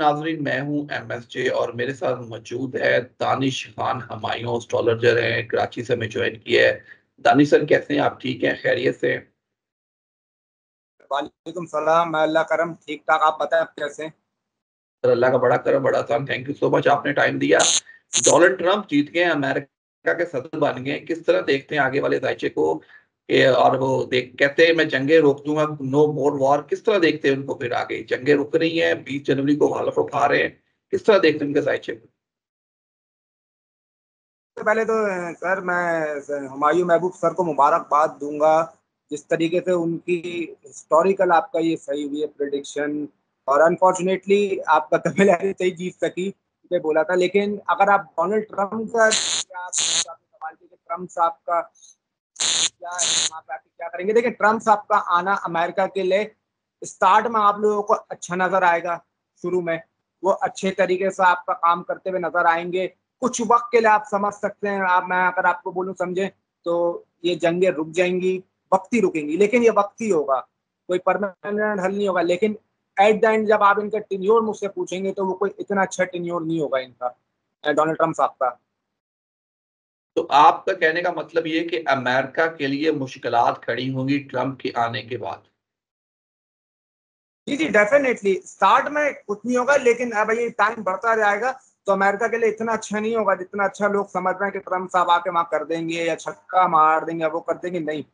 नाजरीन, मैं हूं MSJ और मेरे साथ मौजूद है दानिश खान हमायूं, एस्ट्रोलॉजर हैं, कराची से हमें ज्वाइन किया है। दानिश सर, कैसे हैं आप? ठीक हैं? खैरियत से हैं? वालेकुम सलाम। मैं अल्लाह करम ठीक ठाक। आप बताएं, आप कैसे हैं? सर, अल्लाह का बड़ा करम, बड़ा आसान। थैंक यू सो मच, आपने टाइम दिया। डोनाल्ड ट्रंप जीत गए, अमेरिका के सदर बन गए। किस तरह देखते हैं आगे वाले दायचे को? और वो देख कहते हैं मैं जंगे रोक दूंगा, नो मोर वॉर। किस तरह देखते हैं उनको? फिर आगे जंगे रुक रही हैं, 20 जनवरी को हलफ उठा रहे हैं। किस तरह देखते हैं उनके दायचे को? सबसे पहले तो सर मैं हुमायूं महबूब सर को मुबारकबाद दूंगा। जिस तरीके से उनकी हिस्टोरिकल आपका ये सही हुई है प्रिडिक्शन। और अनफॉर्चुनेटली आपका तमिल हैरिस सही जीत सकी, मैं बोला था। लेकिन अगर आप डोनाल्ड ट्रंप का क्या आपने सवाल किया कि ट्रंप साहब का क्या है, वहाँ पे आके क्या करेंगे? देखिए, ट्रम्प साहब का आना अमेरिका के लिए स्टार्ट में आप लोगों को अच्छा नजर आएगा। शुरू में वो अच्छे तरीके से आपका काम करते हुए नजर आएंगे। कुछ वक्त के लिए आप समझ सकते हैं, आप मैं अगर आपको बोलूं समझे, तो ये जंगें रुक जाएंगी, वक्ती रुकेंगी, लेकिन ये वक्ती होगा, कोई परमानेंट हल नहीं होगा। लेकिन एट द एंड जब आप इनका टेन्योर मुझसे पूछेंगे तो वो कोई इतना अच्छा टेन्योर नहीं होगा इनका, डोनाल्ड ट्रम्प साहब का। तो आपका कहने का मतलब ये कि अमेरिका के लिए मुश्किलात खड़ी होंगी ट्रंप के आने के बाद? जी जी, डेफिनेटली स्टार्ट में कुछ नहीं होगा, लेकिन अब ये टाइम बढ़ता जाएगा तो अमेरिका के लिए इतना अच्छा नहीं होगा जितना अच्छा लोग समझ रहे हैं कि ट्रम्प साहब आके वहां कर देंगे या छक्का मार देंगे या वो कर देंगे। नहीं।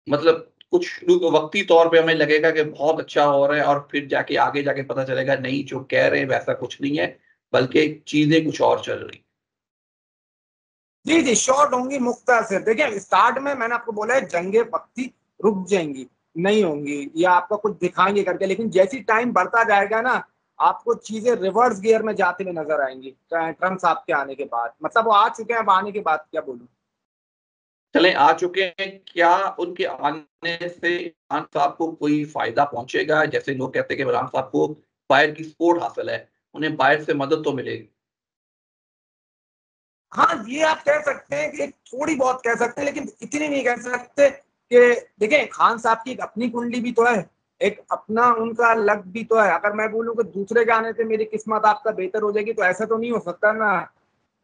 मतलब कुछ वक्ती तौर पे हमें लगेगा कि बहुत अच्छा हो रहा है, और फिर जाके आगे जाके पता चलेगा नहीं, जो कह रहे हैं वैसा कुछ नहीं है, बल्कि चीजें कुछ और चल रही। जी जी, शॉर्ट होंगी मुख्तासर। देखिए, स्टार्ट में मैंने आपको बोला है जंगे वक्ती रुक जाएंगी, नहीं होंगी या आपको कुछ दिखाएंगे करके, लेकिन जैसी टाइम बढ़ता जाएगा ना, आपको चीजें रिवर्स गियर में जाते हुए नजर आएंगी ट्रम्प साहब के आने के बाद। मतलब वो आ चुके हैं, अब आने के बाद क्या बोलूं। चले आ चुके हैं, क्या उनके आने से इमरान साहब को कोई फायदा पहुंचेगा? जैसे लोग कहते हैं कि इमरान साहब को बाहर की सपोर्ट हासिल है, उन्हें बाहर से मदद तो मिलेगी। हाँ, ये आप कह सकते हैं कि थोड़ी बहुत कह सकते हैं, लेकिन इतनी नहीं कह सकते कि देखिए, खान साहब की एक अपनी कुंडली भी तो है, एक अपना उनका लक भी तो है। अगर मैं बोलूं कि दूसरे के आने से मेरी किस्मत आपका बेहतर हो जाएगी, तो ऐसा तो नहीं हो सकता ना।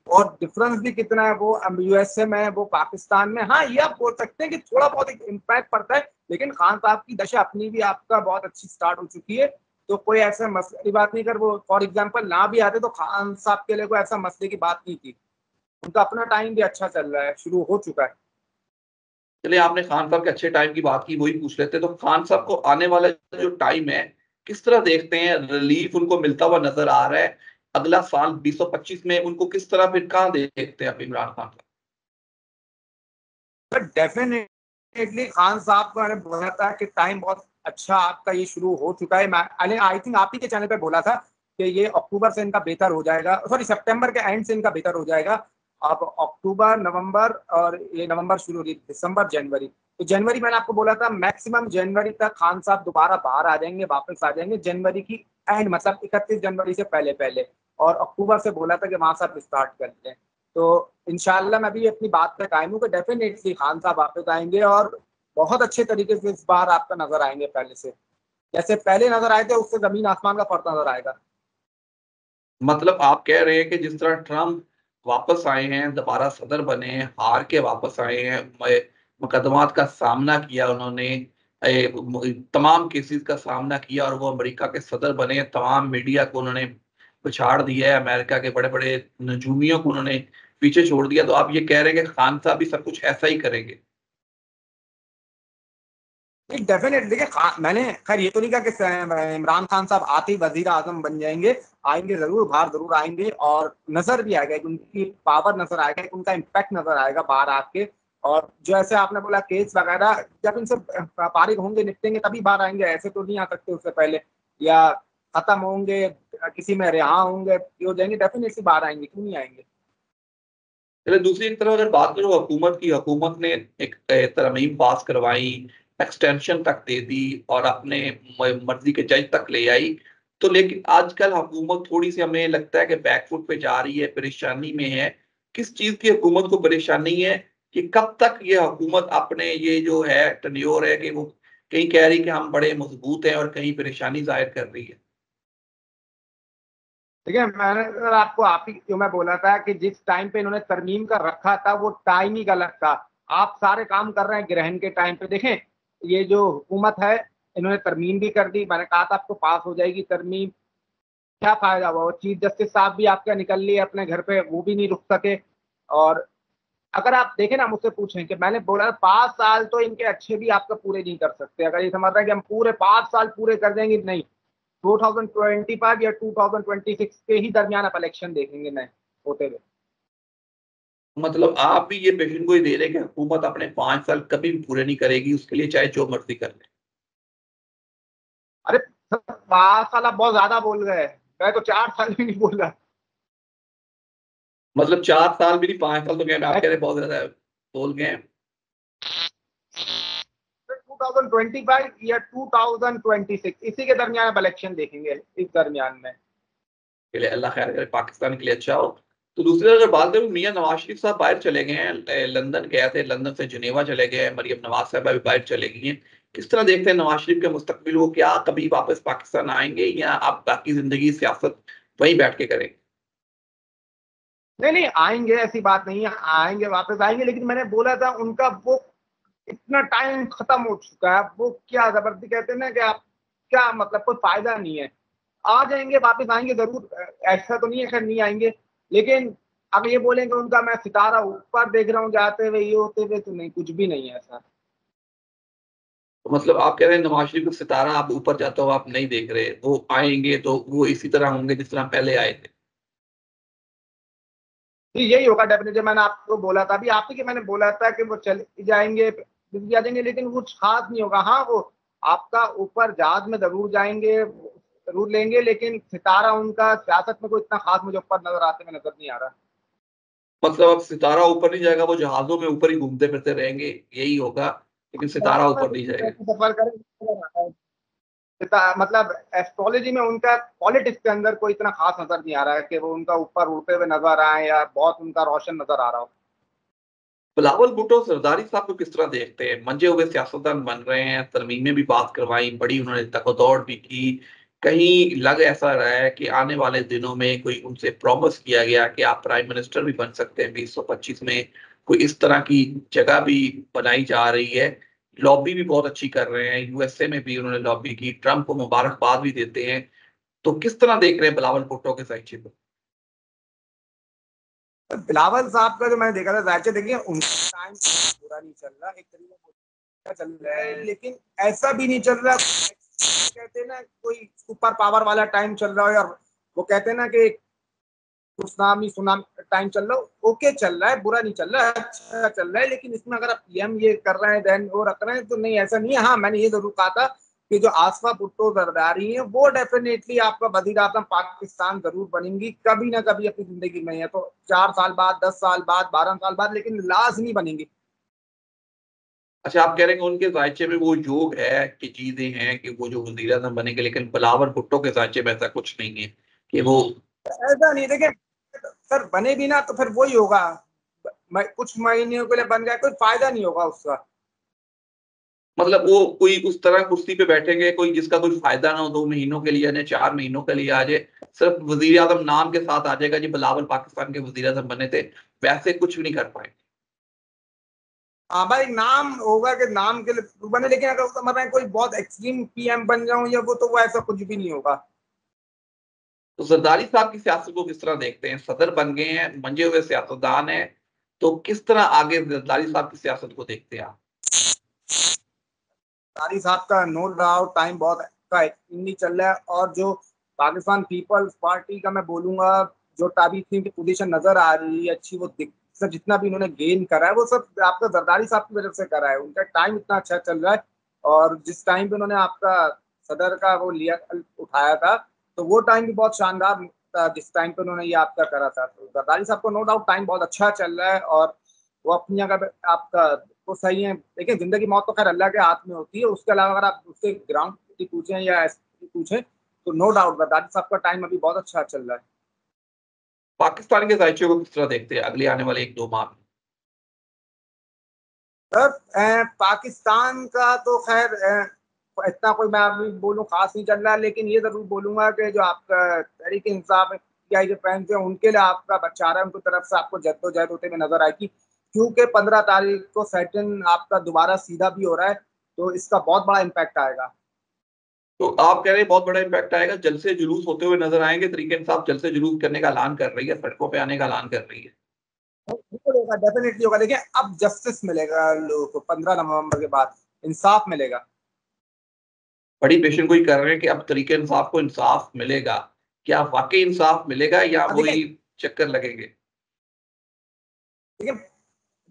और डिफरेंस भी कितना है, वो USA में है, वो पाकिस्तान में। हाँ, ये आप बोल सकते हैं कि थोड़ा बहुत एक इम्पैक्ट पड़ता है, लेकिन खान साहब की दशा अपनी भी आपका बहुत अच्छी स्टार्ट हो चुकी है। तो कोई ऐसा मसले की बात नहीं। कर वो फॉर एग्जाम्पल ना भी आते तो खान साहब के लिए कोई ऐसा मसले की बात नहीं थी। उनका अपना टाइम भी अच्छा चल रहा है, शुरू हो चुका है। चलिए, आपने खान साहब के अच्छे टाइम की बात की, वही पूछ लेते। तो खान साहब को आने वाला जो टाइम है, किस तरह देखते हैं? रिलीफ उनको मिलता हुआ नजर आ रहा है? अगला साल 2025 में उनको किस तरह, फिर कहाँ देखते हैं आप इमरान खान साहब? बट डेफिनेटली खान साहब को मैंने बोला था कि टाइम बहुत अच्छा आपका ये शुरू हो चुका है। मैं आई थिंक आप ही के चैनल पे बोला था कि ये अक्टूबर से इनका बेहतर हो जाएगा, सॉरी सितंबर के एंड से इनका बेहतर हो जाएगा। अब अक्टूबर नवंबर, और ये नवंबर शुरू हो रही, दिसंबर जनवरी, तो जनवरी मैंने आपको बोला था मैक्सिमम जनवरी तक खान साहब दोबारा बाहर आ जाएंगे, वापस आ जाएंगे जनवरी की एंड, मतलब 31 जनवरी से पहले पहले। और अक्टूबर से बोला था कि वहां से आप स्टार्ट करते हैं। तो इंशाल्लाह मैं भी अपनी बात पे कायम हूँ कि डेफिनेटली खान साहब वापस आएंगे, और बहुत अच्छे तरीके से इस बार आपका नजर आएंगे पहले से। जैसे पहले नजर आए थे उससे जमीन आसमान का फर्क नजर आएगा। मतलब आप कह रहे हैं कि जिस तरह ट्रम्प वापस आए हैं, दोबारा सदर बने हैं, हार के वापस आए हैं, मुकदमात का सामना किया उन्होंने, तमाम केसेस का सामना किया, और वो अमेरिका के सदर बने हैं, तमाम मीडिया को उन्होंने पछाड़ दिया है, अमेरिका के बड़े बड़े नजूमियों को उन्होंने पीछे छोड़ दिया। तो आप ये कह रहे हैं कि खान साहब भी सब कुछ ऐसा ही करेंगे? डेफिनेटली। देखिए, मैंने खैर ये तो नहीं कहा कि इमरान खान साहब आते ही वजीर आजम बन जाएंगे। आएंगे जरूर, बाहर जरूर आएंगे, और नजर भी आएगा कि उनकी पावर नजर आएगा, उनका इम्पैक्ट नजर आएगा बाहर आके। और जो ऐसे आपने बोला केस वगैरह, जब इनसे फारिग होंगे, निपटेंगे, तभी बाहर आएंगे। ऐसे तो नहीं आ सकते उससे पहले, या खत्म होंगे, किसी में रिहा होंगे, ये हो जाएंगे, डेफिनेटली बाहर आएंगे, क्यों नहीं आएंगे। चलिए, दूसरी एक तरफ अगर बात करूं हुकूमत की, हुकूमत ने एक तरमीम पास करवाई, एक्सटेंशन तक दे दी, और अपने मर्जी के जज तक ले आई। तो लेकिन आजकल हुकूमत थोड़ी सी, हमें लगता है कि बैकफुट पे जा रही है, परेशानी में है। किस चीज की हुकूमत को परेशानी है? कि कब तक ये हुकूमत अपने ये जो है टन्योर है, कि वो कहीं कह रही कि हम बड़े मजबूत हैं, और कहीं परेशानी जाहिर कर रही है? देखिए मैंने सर आपको आप ही जो मैं बोला था कि जिस टाइम पे इन्होंने तरमीम का रखा था वो टाइम ही गलत था। आप सारे काम कर रहे हैं ग्रहण के टाइम पे। देखें ये जो हुकूमत है इन्होंने तरमीम भी कर दी, मैंने कहा था आपको पास हो जाएगी तरमीम, क्या फायदा हुआ? वो चीफ जस्टिस साहब भी आपके निकल लिए अपने घर पे, वो भी नहीं रुक सके। और अगर आप देखें ना, मुझसे पूछें कि मैंने बोला 5 साल तो इनके अच्छे भी आपका पूरे नहीं कर सकते। अगर ये समझ रहे हैं कि हम पूरे 5 साल पूरे कर देंगे, नहीं। 2025 या 2026 के ही दरमियान आप इलेक्शन देखेंगे नए होते हुए। मतलब आप भी ये पेशेंट को ही दे रहे हैं कि हुकूमत अपने 5 साल कभी भी पूरे नहीं करेगी, उसके लिए चाहे जो मर्ज़ी कर ले। अरे सर, 5 साल आप बहुत ज्यादा बोल गए। मैं तो 4 साल भी नहीं बोल रहा। मतलब 4 साल भी नहीं, 5 साल तो क्या आप मैं कह रहे हैं बहुत ज़्यादा बोल गए हैं। 2025 या 2026 इसी के दरमियान आप इलेक्शन देखेंगे, इस दरमियान में। के लिए अल्लाह खैर करे, पाकिस्तान के लिए अच्छा हो। तो दूसरी तरफ अगर बात करूँ, मियाँ नवाज़ शरीफ साहब बाहर चले गए हैं, लंदन गए थे, लंदन से जिनेवा चले गए हैं, मरियम नवाज़ साहिबा भी बाहर चले गई हैं। किस तरह देखते हैं नवाज़ शरीफ के मुस्तकबिल, वो क्या कभी वापस पाकिस्तान आएँगे या आप बाकी ज़िंदगी सियासत वहीं बैठ के करेंगे? नहीं नहीं, आएंगे, ऐसी बात नहीं है, आएंगे, वापस आएंगे। लेकिन मैंने बोला था उनका वो इतना टाइम खत्म हो चुका है। वो क्या जबरदस्ती कहते हैं ना कि आप क्या मतलब, कोई फायदा नहीं है। आ जाएंगे, वापस आएंगे जरूर। ऐसा तो नहीं है खैर नहीं आएंगे। लेकिन अब ये बोलेंगे उनका मैं सितारा ऊपर देख रहा हूँ जाते हुए, ये होते हुए, तो नहीं, कुछ भी नहीं है ऐसा। तो मतलब आप कह रहे हैं नवाज़ शरीफ का सितारा आप ऊपर जाता हुआ आप नहीं देख रहे, वो आएँगे तो वो इसी तरह होंगे जिस तरह पहले आए थे। जी यही होगा डेफिनेटली। मैंने आपको बोला था, अभी आप ही के मैंने बोला था कि वो चले जाएंगे, भी आ जाएंगे, लेकिन वो खास नहीं होगा। हाँ, वो आपका ऊपर जहाज में जरूर जाएंगे, जरूर लेंगे, लेकिन सितारा उनका सियासत में कोई इतना खास मुझे ऊपर नजर आते हुए नजर नहीं आ रहा। मतलब अब सितारा ऊपर नहीं जाएगा, वो जहाज़ों में ऊपर ही घूमते-फिरते रहेंगे, यही होगा, लेकिन सितारा जहाज में ऊपर नहीं जाएगा। सफर करें, मतलब एस्ट्रोलॉजी में उनका पॉलिटिक्स के अंदर कोई इतना खास नजर नहीं आ रहा है कि वो उनका ऊपर उड़ते हुए नजर आए या बहुत उनका रोशन नजर आ रहा हो। बिलावल भुट्टो ज़रदारी साहब को किस तरह देखते हैं? मंजे हुए सियासतदान बन रहे हैं, तरमीमें भी पास करवाई, बड़ी उन्होंने तगदौड़ भी की। कहीं लग ऐसा रहा है कि आने वाले दिनों में कोई उनसे प्रॉमिस किया गया कि आप प्राइम मिनिस्टर भी बन सकते हैं 2025 में, कोई इस तरह की जगह भी बनाई जा रही है। लॉबी भी बहुत अच्छी कर रहे हैं, यूएसए में भी उन्होंने लॉबी की, ट्रंप को मुबारकबाद भी देते हैं। तो किस तरह देख रहे हैं बिलावल भुट्टो के साहित्य को? बिलावल साहब का जो मैंने देखा था, जायचे देखिए उनका टाइम पूरा नहीं चल रहा, एक तरीके से चल रहा है, लेकिन ऐसा भी नहीं चल रहा कहते हैं ना कोई सुपर पावर वाला टाइम चल रहा है। और वो कहते हैं ना कि सुनामी सुनामी टाइम चल रहा है, ओके चल रहा है, बुरा नहीं चल रहा है, अच्छा चल रहा है। लेकिन इसमें अगर आप पीएम ये कर रहे हैं देन वो रख रहे हैं, तो नहीं, ऐसा नहीं है। हाँ, मैंने ये जरूर कहा था कि जो आसफा भुट्टो जरदारी है वो डेफिनेटली आपका वजीर आजम पाकिस्तान जरूर बनेंगी कभी ना कभी अपनी जिंदगी में, है तो 4 साल बाद, 10 साल बाद, 12 साल बाद, लेकिन लाजमी बनेंगी। अच्छा, आप कह रहे हैं कि उनके ज़ायचे में वो योग है कि चीज़ें हैं कि वो जो वज़ीर-ए-आज़म बनेंगे, लेकिन बिलावल भुट्टो के ज़ायचे में ऐसा कुछ नहीं है कि वो ऐसा नहीं, देखिए सर, बने भी ना तो फिर वही होगा। कुछ महीनों के लिए बन गया, कोई फायदा नहीं होगा उसका। मतलब वो कोई उस तरह कुर्सी पे बैठेंगे, कोई जिसका कुछ फ़ायदा ना हो, 2 महीनों के लिए या 4 महीनों के लिए आ जाए, सिर्फ़ वज़ीर-ए-आज़म नाम के साथ आ जाएगा जी बिलावल पाकिस्तान के वज़ीर-ए-आज़म बने थे, वैसे कुछ भी नहीं कर पाए। हाँ भाई, नाम होगा कि नाम के लिए बने, लेकिन अगर समझ रहे हैं कोई बहुत एक्सट्रीम पीएम बन जाऊं या वो, तो वो ऐसा कुछ भी नहीं होगा। तो ज़रदारी साहब की सियासत को किस तरह देखते हैं? सदर बन गए हैं, मंजे हुए सियासतदान हैं, तो किस तरह आगे ज़रदारी साहब की सियासत को देखते हैं आप? कारी साहब का नो डाउट टाइम बहुत का नहीं चल रहा है। और जो पाकिस्तान पीपल्स पार्टी का मैं बोलूंगा, जो टाबी की पोजीशन नजर आ रही है अच्छी, वो सब जितना भी उन्होंने गेन करा है वो सब आपका जरदारी साहब की वजह से करा है। उनका टाइम इतना अच्छा चल रहा है। और जिस टाइम पे उन्होंने आपका सदर का वो लिया उठाया था, तो वो टाइम भी बहुत शानदार था जिस टाइम पे उन्होंने ये आपका करा था। तो जरदारी साहब को नो डाउट टाइम बहुत अच्छा चल रहा है। और वो अपनी जगह पे आपका तो सही है। देखिए, जिंदगी मौत तो खैर अल्लाह के हाथ में होती है। उसके अलावा अगर आप उसके ग्राउंड की पूछें या ऐसी पूछें, तो नो डाउट बदादी साहब का टाइम अभी बहुत अच्छा चल रहा है। पाकिस्तान के दायित्व को किस तरह देखते हैं अगले आने वाले 1-2 माह में? सर, पाकिस्तान का तो खैर इतना कोई मैं अभी बोलूँ खास नहीं चल रहा है, लेकिन ये जरूर बोलूंगा कि जो आपका तहरीक इंसाफ है, पीटीआई के फैंस हैं उनके लिए आपका बचा रहा है, उनकी तरफ से आपको जद्दोजहद होते हुए नजर आएगी, क्योंकि 15 तारीख को सैटर्न आपका दोबारा सीधा भी हो रहा है, तो इसका बहुत बड़ा इम्पैक्ट आएगा। तो आप कह रहे हैं बहुत बड़ा इम्पैक्ट आएगा, जलसे जुलूस होते हुए नजर आएंगे, तरीके इंसाफ जलसे जुलूस करने का ऐलान कर रही है, सड़कों पे आने का ऐलान कर रही है। बिल्कुल होगा, डेफिनेटली होगा। देखिए अब जस्टिस मिलेगा लोगों को, 15 नवंबर के बाद इंसाफ मिलेगा। बड़ी पेशन गोई कर रहे हैं कि अब तरीके इंसाफ को इंसाफ मिलेगा। क्या वाकई इंसाफ मिलेगा या देखिए वही चक्कर लगेंगे? देखिए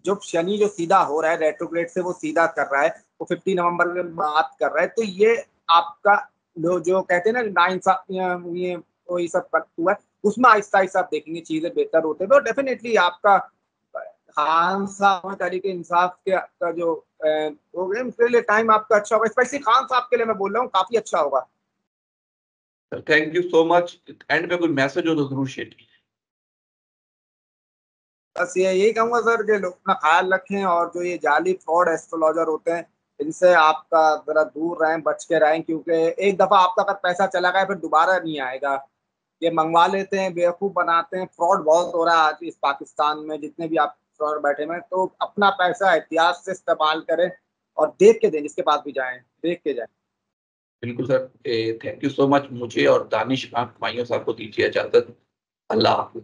जो शनि जो सीधा हो रहा है रेट्रोग्रेड से, वो सीधा कर रहा है, वो 15 नवंबर में बात कर रहा है, तो ये आपका जो कहते हैं ना नाइंसाफी ये वही सब हुआ है, उसमें आहिस्ता आहिस्ता आप देखेंगे चीजें बेहतर होते हुए, और डेफिनेटली आपका खान साहब तरीके इंसाफ के का जो हो गए उसके लिए टाइम आपका अच्छा होगा, स्पेशली खान साहब के लिए मैं बोल रहा हूँ, काफी अच्छा होगा। Thank you so much. And पे कोई मैसेज हो तो जरूर शेयर कीजिए। बस ये यही कहूंगा सर कि लोग अपना ख्याल रखें, और जो ये जाली फ्रॉड एस्ट्रोलॉजर होते हैं इनसे आपका जरा दूर रहें, बच के रहें, क्योंकि एक दफा आपका अगर पैसा चला गया फिर दोबारा नहीं आएगा। ये मंगवा लेते हैं, बेवकूफ बनाते हैं, फ्रॉड बहुत हो रहा है आज इस पाकिस्तान में, जितने भी आप फ्रॉड बैठे हुए हैं, तो अपना पैसा एहतियात से इस्तेमाल करें, और देख के दें, जिसके पास भी जाएं देख के जाएं। बिल्कुल sir, thank you so much. मुझे और दानिश खान हुमायूं साहब को दीजिए इजाजत। अल्लाह हाफिज।